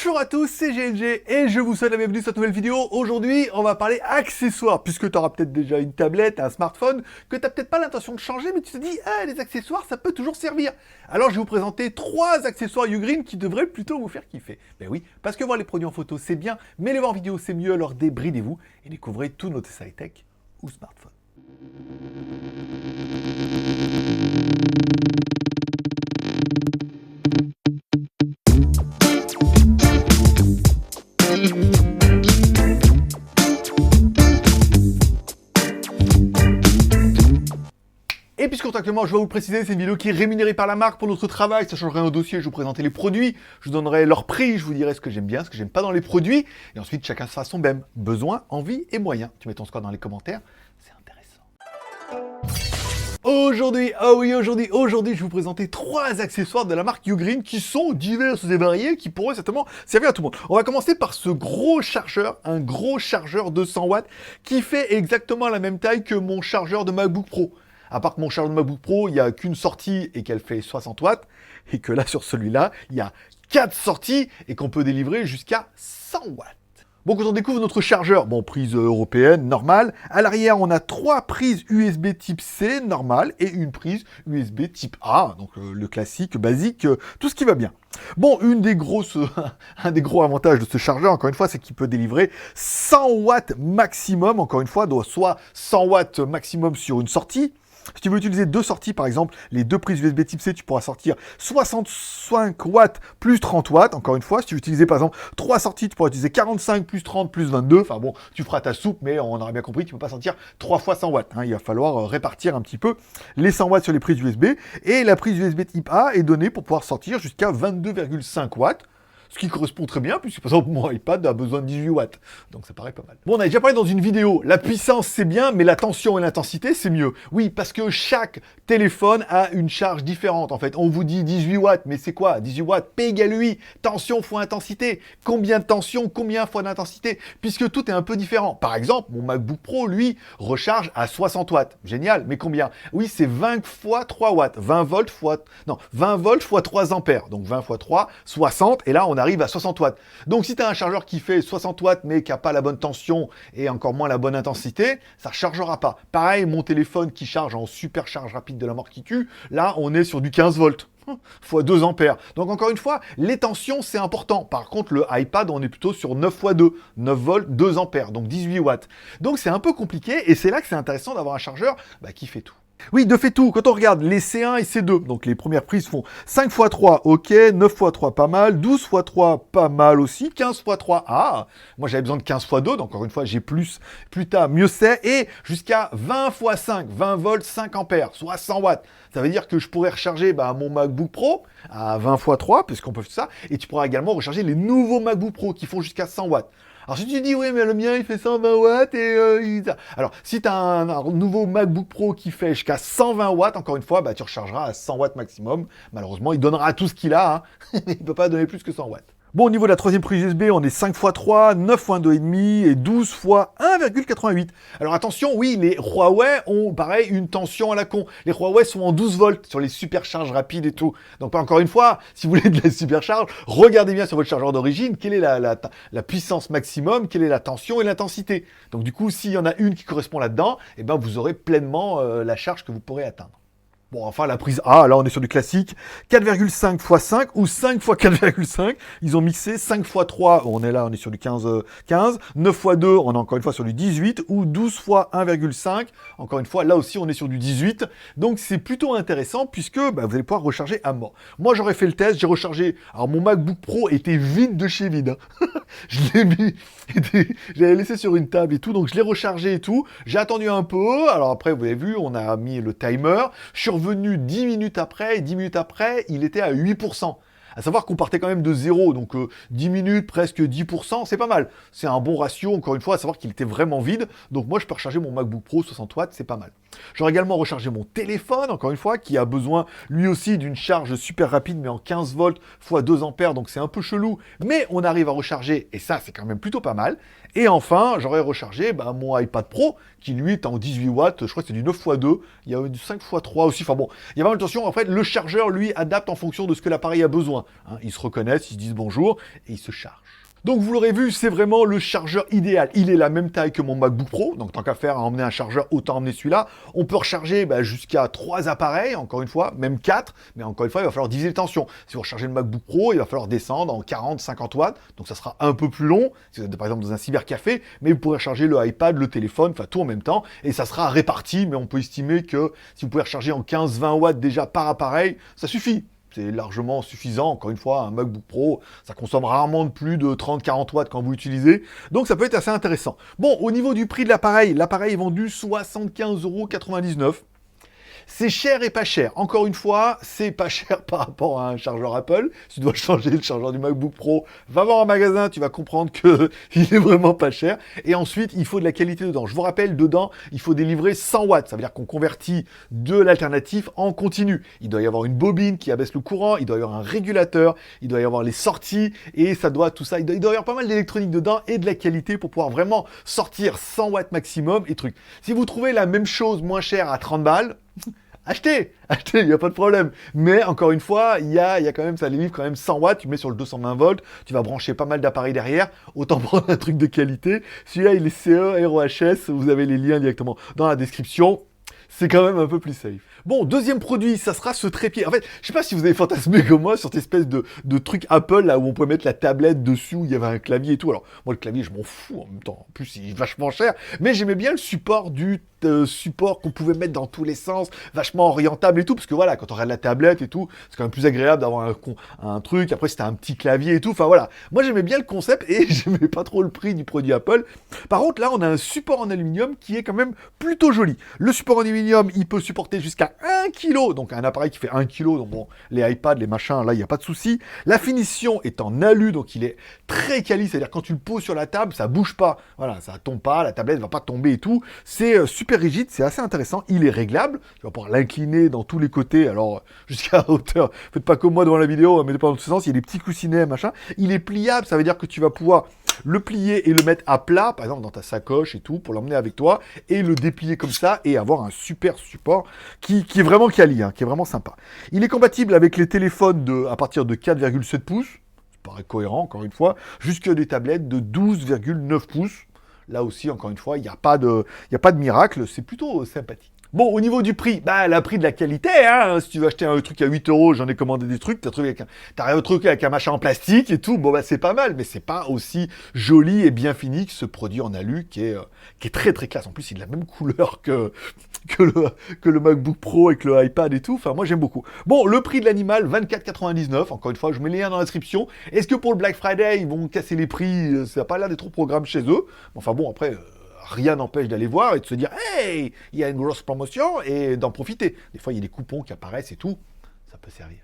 Bonjour à tous, c'est GLG et je vous souhaite la bienvenue sur cette nouvelle vidéo. Aujourd'hui, on va parler accessoires, puisque tu auras peut-être déjà une tablette, un smartphone, que tu n'as peut-être pas l'intention de changer, mais tu te dis, ah, les accessoires, ça peut toujours servir. Alors, je vais vous présenter 3 accessoires Ugreen qui devraient plutôt vous faire kiffer. Ben oui, parce que voir les produits en photo, c'est bien, mais les voir en vidéo, c'est mieux, alors débridez-vous et découvrez tous nos tests high-tech ou smartphones. Et puisque actuellement, je vais vous le préciser, c'est une vidéo qui est rémunérée par la marque pour notre travail, ça change rien au dossier, je vous présenterai les produits, je vous donnerai leur prix, je vous dirai ce que j'aime bien, ce que j'aime pas dans les produits, et ensuite chacun fera son BEM, besoin, envie et moyens. Tu mets ton score dans les commentaires, c'est intéressant. Aujourd'hui, aujourd'hui, je vais vous présenter 3 accessoires de la marque Ugreen qui sont divers et variés, qui pourraient certainement servir à tout le monde. On va commencer par ce gros chargeur, un gros chargeur de 100 watts, qui fait exactement la même taille que mon chargeur de MacBook Pro. À part que mon chargeur de MacBook Pro, il n'y a qu'une sortie et qu'elle fait 60 watts, et que là, sur celui-là, il y a 4 sorties et qu'on peut délivrer jusqu'à 100 watts. Bon, quand on découvre notre chargeur, bon, prise européenne, normale. À l'arrière, on a 3 prises USB type C, normale, et une prise USB type A, donc le classique, basique, tout ce qui va bien. Bon, un des gros avantages de ce chargeur, encore une fois, c'est qu'il peut délivrer 100 watts maximum, encore une fois, donc soit 100 watts maximum sur une sortie. Si tu veux utiliser 2 sorties, par exemple, les 2 prises USB type C, tu pourras sortir 65 watts plus 30 watts, encore une fois. Si tu veux utiliser, par exemple, 3 sorties, tu pourras utiliser 45 plus 30 plus 22. Enfin bon, tu feras ta soupe, mais on aurait bien compris, tu ne peux pas sortir 3 fois 100 watts. Hein. Il va falloir répartir un petit peu les 100 watts sur les prises USB. Et la prise USB type A est donnée pour pouvoir sortir jusqu'à 22,5 watts. Ce qui correspond très bien, puisque par exemple mon iPad a besoin de 18 watts. Donc ça paraît pas mal. Bon, on a déjà parlé dans une vidéo, la puissance c'est bien, mais la tension et l'intensité c'est mieux. Oui, parce que chaque téléphone a une charge différente en fait. On vous dit 18 watts, mais c'est quoi 18 watts, P égale 8, tension fois intensité. Combien de tension, combien fois d'intensité? Puisque tout est un peu différent. Par exemple, mon MacBook Pro, lui, recharge à 60 watts. Génial, mais combien? Oui, c'est 20 fois 3 watts. 20 volts fois... Non, 20 volts fois 3 ampères. Donc 20 fois 3, 60, et là on arrive à 60 watts. Donc si tu as un chargeur qui fait 60 watts mais qui n'a pas la bonne tension et encore moins la bonne intensité, ça ne chargera pas. Pareil, mon téléphone qui charge en super charge rapide de la mort qui tue, là on est sur du 15 volts. Fois 2 ampères. Donc encore une fois, les tensions c'est important. Par contre, le iPad, on est plutôt sur 9 fois 2. 9 volts, 2 ampères, donc 18 watts. Donc c'est un peu compliqué et c'est là que c'est intéressant d'avoir un chargeur qui fait tout. Oui, de fait tout, quand on regarde les C1 et C2, donc les premières prises font 5 x 3, ok, 9 x 3, pas mal, 12 x 3, pas mal aussi, 15 x 3, ah, moi j'avais besoin de 15 x 2, donc encore une fois j'ai plus tard, mieux c'est, et jusqu'à 20 x 5, 20 volts, 5 ampères, soit 100 watts. Ça veut dire que je pourrais recharger mon MacBook Pro à 20 x 3, puisqu'on peut faire ça, et tu pourras également recharger les nouveaux MacBook Pro qui font jusqu'à 100 watts. Alors si tu dis, oui, mais le mien, il fait 120 watts et... Alors, si tu as un nouveau MacBook Pro qui fait jusqu'à 120 watts, encore une fois, tu rechargeras à 100 watts maximum. Malheureusement, il donnera tout ce qu'il a, hein. Il ne peut pas donner plus que 100 watts. Bon, au niveau de la troisième prise USB, on est 5 x 3, 9 x 2,5 et 12 x 1,88. Alors attention, oui, les Huawei ont, pareil, une tension à la con. Les Huawei sont en 12 volts sur les supercharges rapides et tout. Donc, encore une fois, si vous voulez de la supercharge, regardez bien sur votre chargeur d'origine, quelle est la puissance maximum, quelle est la tension et l'intensité. Donc, du coup, s'il y en a une qui correspond là-dedans, vous aurez pleinement la charge que vous pourrez atteindre. Bon, enfin, la prise A, là, on est sur du classique. 4,5 x 5 ou 5 x 4,5. Ils ont mixé 5 x 3, on est sur du 15. 9 x 2, on est encore une fois sur du 18. Ou 12 x 1,5. Encore une fois, là aussi, on est sur du 18. Donc, c'est plutôt intéressant puisque vous allez pouvoir recharger à mort. Moi, j'aurais fait le test, j'ai rechargé. Alors, mon MacBook Pro était vide de chez vide. Je l'ai mis, j'avais laissé sur une table et tout, donc je l'ai rechargé et tout. J'ai attendu un peu. Alors, après, vous avez vu, on a mis le timer. Je suis revenu 10 minutes après, et 10 minutes après, il était à 8%. À savoir qu'on partait quand même de 0, donc 10 minutes, presque 10%, c'est pas mal. C'est un bon ratio, encore une fois, à savoir qu'il était vraiment vide. Donc moi, je peux recharger mon MacBook Pro 60 watts, c'est pas mal. J'aurais également rechargé mon téléphone, encore une fois, qui a besoin, lui aussi, d'une charge super rapide, mais en 15 volts x 2 ampères, donc c'est un peu chelou. Mais on arrive à recharger, et ça, c'est quand même plutôt pas mal. Et enfin, j'aurais rechargé mon iPad Pro, qui lui est en 18 watts, je crois que c'est du 9 x 2, il y a du 5 x 3 aussi, enfin bon, il y a pas mal de tension. En fait, le chargeur, lui, adapte en fonction de ce que l'appareil a besoin. besoin. Hein. Ils se reconnaissent, ils se disent bonjour et ils se chargent. Donc vous l'aurez vu, c'est vraiment le chargeur idéal. Il est la même taille que mon MacBook Pro, donc tant qu'à faire à emmener un chargeur, autant emmener celui-là. On peut recharger jusqu'à 3 appareils, encore une fois, même 4, mais encore une fois, il va falloir diviser les tensions. Si vous rechargez le MacBook Pro, il va falloir descendre en 40-50 watts, donc ça sera un peu plus long, si vous êtes par exemple dans un cybercafé, mais vous pourrez recharger le iPad, le téléphone, enfin tout en même temps, et ça sera réparti, mais on peut estimer que si vous pouvez recharger en 15-20 watts déjà par appareil, ça suffit. C'est largement suffisant. Encore une fois, un MacBook Pro, ça consomme rarement de plus de 30-40 watts quand vous l'utilisez. Donc ça peut être assez intéressant. Bon, au niveau du prix de l'appareil est vendu 75,99 €. C'est cher et pas cher. Encore une fois, c'est pas cher par rapport à un chargeur Apple. Si tu dois changer le chargeur du MacBook Pro, va voir un magasin, tu vas comprendre que il est vraiment pas cher. Et ensuite, il faut de la qualité dedans. Je vous rappelle, dedans, il faut délivrer 100 watts. Ça veut dire qu'on convertit de l'alternatif en continu. Il doit y avoir une bobine qui abaisse le courant, il doit y avoir un régulateur, il doit y avoir les sorties, et ça doit, tout ça, il doit y avoir pas mal d'électronique dedans et de la qualité pour pouvoir vraiment sortir 100 watts maximum et trucs. Si vous trouvez la même chose moins chère à 30 balles, achetez, il n'y a pas de problème. Mais encore une fois, il y a quand même, ça livre quand même 100 watts, tu mets sur le 220 volts, tu vas brancher pas mal d'appareils derrière, autant prendre un truc de qualité. Celui-là, il est CE, ROHS, vous avez les liens directement dans la description. C'est quand même un peu plus safe. Bon, deuxième produit, ça sera ce trépied. En fait, je sais pas si vous avez fantasmé comme moi sur cette espèce de truc Apple, là où on peut mettre la tablette dessus, où il y avait un clavier et tout. Alors, moi, le clavier, je m'en fous en même temps. En plus, il est vachement cher. Mais j'aimais bien le support support qu'on pouvait mettre dans tous les sens, vachement orientable et tout, parce que voilà, quand on regarde la tablette et tout, c'est quand même plus agréable d'avoir un truc, après c'était un petit clavier et tout, enfin voilà. Moi j'aimais bien le concept et j'aimais pas trop le prix du produit Apple. Par contre là, on a un support en aluminium qui est quand même plutôt joli. Le support en aluminium, il peut supporter jusqu'à 1 kg, donc un appareil qui fait 1 kg, donc bon, les iPads, les machins, là il n'y a pas de souci. La finition est en alu, donc il est très quali, c'est-à-dire quand tu le poses sur la table, ça bouge pas, voilà, ça tombe pas, la tablette va pas tomber et tout. C'est super rigide, c'est assez intéressant, il est réglable, tu vas pouvoir l'incliner dans tous les côtés, alors jusqu'à hauteur, faites pas comme moi devant la vidéo, mettez pas dans ce sens, il y a des petits coussinets, machin, il est pliable, ça veut dire que tu vas pouvoir le plier et le mettre à plat, par exemple dans ta sacoche et tout, pour l'emmener avec toi, et le déplier comme ça, et avoir un super support qui est vraiment quali, hein, qui est vraiment sympa. Il est compatible avec les téléphones à partir de 4,7 pouces, ça paraît cohérent, encore une fois, jusque des tablettes de 12,9 pouces. Là aussi, encore une fois, il n'y a pas de miracle, c'est plutôt sympathique. Bon, au niveau du prix, la prix de la qualité, hein, si tu veux acheter un truc à 8 €, j'en ai commandé des trucs, t'as un truc avec un machin en plastique et tout, bon c'est pas mal, mais c'est pas aussi joli et bien fini que ce produit en alu qui est très très classe. En plus, il a la même couleur que le MacBook Pro avec le iPad et tout, enfin moi j'aime beaucoup. Bon, le prix de l'animal, 24,99 €, encore une fois, je mets les liens dans la description. Est-ce que pour le Black Friday, ils vont casser les prix? Ça n'a pas l'air d'être au programme chez eux. Enfin bon, après... rien n'empêche d'aller voir et de se dire « Hey, il y a une grosse promotion » et d'en profiter. Des fois, il y a des coupons qui apparaissent et tout. Ça peut servir.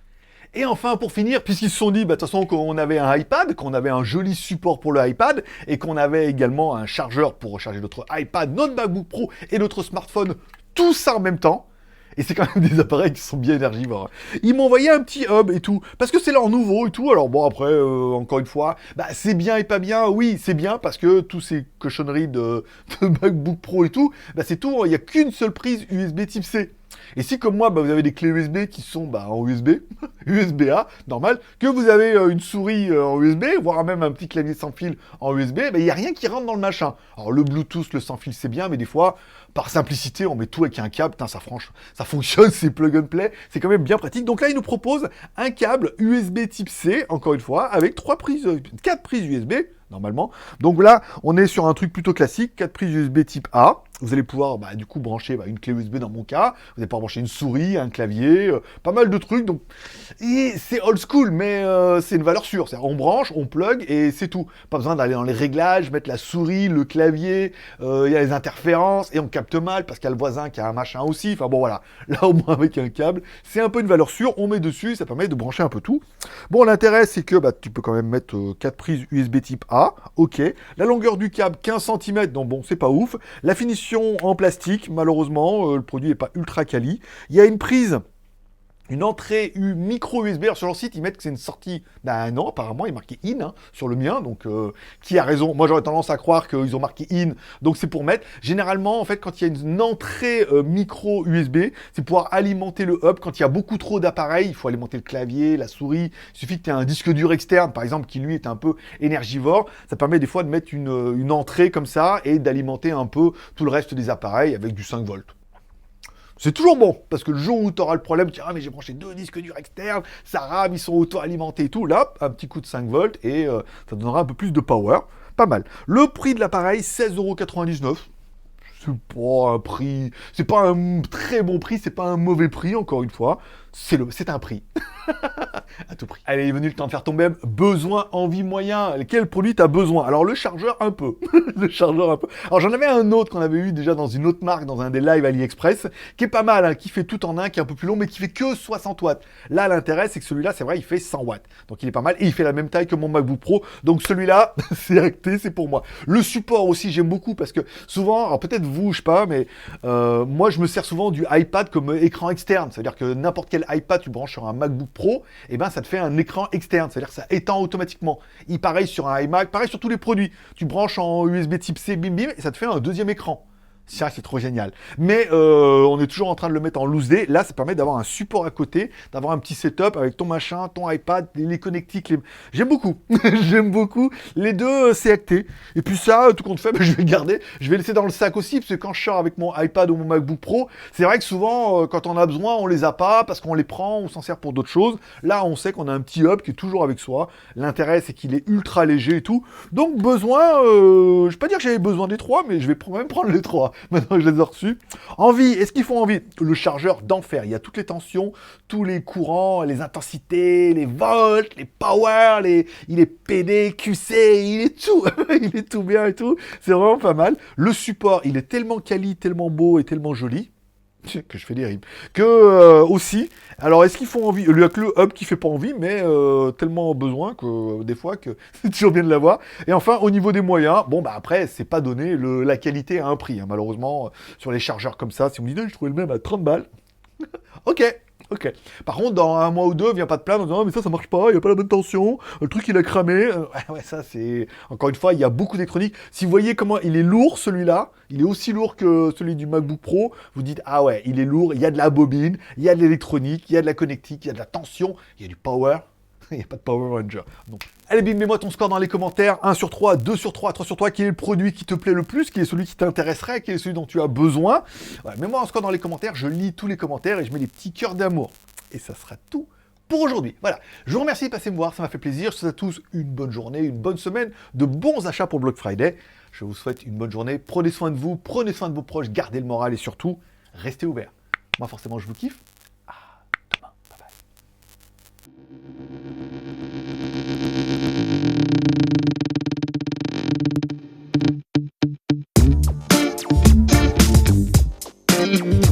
Et enfin, pour finir, puisqu'ils se sont dit, de toute façon, qu'on avait un iPad, qu'on avait un joli support pour le iPad, et qu'on avait également un chargeur pour recharger notre iPad, notre MacBook Pro et notre smartphone, tout ça en même temps. Et c'est quand même des appareils qui sont bien énergivores. Ils m'ont envoyé un petit hub et tout, parce que c'est leur nouveau et tout. Alors bon, après, encore une fois, c'est bien et pas bien. Oui, c'est bien, parce que tous ces cochonneries de MacBook Pro et tout, c'est tout, il n'y a qu'une seule prise USB type C. Et si, comme moi, vous avez des clés USB qui sont en USB, USB-A, normal, que vous avez une souris en USB, voire même un petit clavier sans fil en USB, il n'y a rien qui rentre dans le machin. Alors, le Bluetooth, le sans fil, c'est bien, mais des fois, par simplicité, on met tout avec un câble. Putain, ça fonctionne, c'est plug and play, c'est quand même bien pratique. Donc là, il nous propose un câble USB type C, encore une fois, avec 4 prises USB, normalement. Donc là, on est sur un truc plutôt classique, 4 prises USB type A. Vous allez pouvoir, du coup, brancher une clé USB dans mon cas. Vous allez pouvoir brancher une souris, un clavier, pas mal de trucs. Donc, et c'est old school, mais c'est une valeur sûre. C'est-à-dire, on branche, on plug et c'est tout. Pas besoin d'aller dans les réglages, mettre la souris, le clavier. Il y a les interférences et on capte mal parce qu'il y a le voisin qui a un machin aussi. Enfin bon, voilà. Là, au moins avec un câble, c'est un peu une valeur sûre. On met dessus, ça permet de brancher un peu tout. Bon, l'intérêt, c'est que tu peux quand même mettre 4 prises USB type A. Ok. La longueur du câble, 15 cm. Donc bon, c'est pas ouf. La finition en plastique, malheureusement, le produit n'est pas ultra quali. Il y a une prise une entrée micro USB. Alors sur leur site, ils mettent que c'est une sortie. Ben non, apparemment, il est marqué in hein, sur le mien. Donc, qui a raison? Moi, j'aurais tendance à croire qu'ils ont marqué in. Donc, c'est pour mettre. Généralement, en fait, quand il y a une entrée micro USB, c'est pouvoir alimenter le hub. Quand il y a beaucoup trop d'appareils, il faut alimenter le clavier, la souris. Il suffit que tu aies un disque dur externe, par exemple, qui lui est un peu énergivore. Ça permet des fois de mettre une entrée comme ça et d'alimenter un peu tout le reste des appareils avec du 5 volts. C'est toujours bon, parce que le jour où tu auras le problème, tu diras, ah mais j'ai branché 2 disques durs externes, ça rame, ils sont auto-alimentés et tout, là, un petit coup de 5 volts et ça donnera un peu plus de power. Pas mal. Le prix de l'appareil, 16,99 €. C'est pas un prix, c'est pas un très bon prix, c'est pas un mauvais prix, encore une fois. C'est un prix. À tout prix. Allez, il est venu le temps de faire ton même besoin, envie, moyen. Quel produit t'as besoin? Alors le chargeur un peu. Le chargeur un peu. Alors j'en avais un autre qu'on avait eu déjà dans une autre marque, dans un des lives AliExpress, qui est pas mal, hein, qui fait tout en un, qui est un peu plus long, mais qui fait que 60 watts. Là, l'intérêt, c'est que celui-là, c'est vrai, il fait 100 watts. Donc il est pas mal. Et il fait la même taille que mon MacBook Pro. Donc celui-là, c'est acté, c'est pour moi. Le support aussi, j'aime beaucoup parce que souvent, alors peut-être vous, je sais pas, mais moi, je me sers souvent du iPad comme écran externe. C'est-à-dire que n'importe quel iPad, tu branches sur un MacBook Pro, et ben ça te fait un écran externe, c'est-à-dire que ça étend automatiquement. Il pareil sur un iMac, pareil sur tous les produits. Tu branches en USB type C, bim bim, et ça te fait un deuxième écran. Ça, c'est trop génial. Mais on est toujours en train de le mettre en loose day. Là, ça permet d'avoir un support à côté, d'avoir un petit setup avec ton machin, ton iPad, les connectiques. J'aime beaucoup. J'aime beaucoup. Les deux, c'est acté. Et puis ça, tout compte fait, je vais le garder. Je vais le laisser dans le sac aussi, parce que quand je sors avec mon iPad ou mon MacBook Pro, c'est vrai que souvent, quand on a besoin, on les a pas, parce qu'on les prend, on s'en sert pour d'autres choses. Là, on sait qu'on a un petit hub qui est toujours avec soi. L'intérêt, c'est qu'il est ultra léger et tout. Donc, besoin, je vais pas dire que j'avais besoin des trois, mais je vais même prendre les trois. Maintenant que je les ai reçus. Envie, est-ce qu'ils font envie? Le chargeur d'enfer, il y a toutes les tensions, tous les courants, les intensités, les volts, les power, il est PD, QC, il est tout, il est tout bien et tout, c'est vraiment pas mal. Le support, il est tellement quali, tellement beau et tellement joli, que je fais des rimes, que aussi, alors est-ce qu'ils font envie? Il n'y a que le hub qui fait pas envie, mais tellement besoin que des fois que c'est toujours bien de l'avoir. Et enfin, au niveau des moyens, bon bah après, c'est pas donné la qualité à un prix, hein. Malheureusement, sur les chargeurs comme ça, si on me dit, je trouvais le même à 30 balles, ok. Ok. Par contre, dans un mois ou deux, viens pas te plaindre en disant, ah, mais ça marche pas, il n'y a pas la bonne tension, le truc il a cramé. Ouais, ça c'est. Encore une fois, il y a beaucoup d'électronique. Si vous voyez comment il est lourd celui-là, il est aussi lourd que celui du MacBook Pro, vous dites, ah ouais, il est lourd, il y a de la bobine, il y a de l'électronique, il y a de la connectique, il y a de la tension, il y a du power. Il n'y a pas de Power Ranger. Non. Allez, bim, mets-moi ton score dans les commentaires. 1 sur 3, 2 sur 3, 3 sur 3. Quel est le produit qui te plaît le plus? Quel est celui qui t'intéresserait? Quel est celui dont tu as besoin? Ouais, mets-moi un score dans les commentaires. Je lis tous les commentaires et je mets des petits cœurs d'amour. Et ça sera tout pour aujourd'hui. Voilà. Je vous remercie de passer me voir. Ça m'a fait plaisir. Je vous souhaite à tous une bonne journée, une bonne semaine, de bons achats pour Black Friday. Je vous souhaite une bonne journée. Prenez soin de vous, prenez soin de vos proches, gardez le moral et surtout, restez ouverts. Moi, forcément, je vous kiffe. À demain. Bye bye.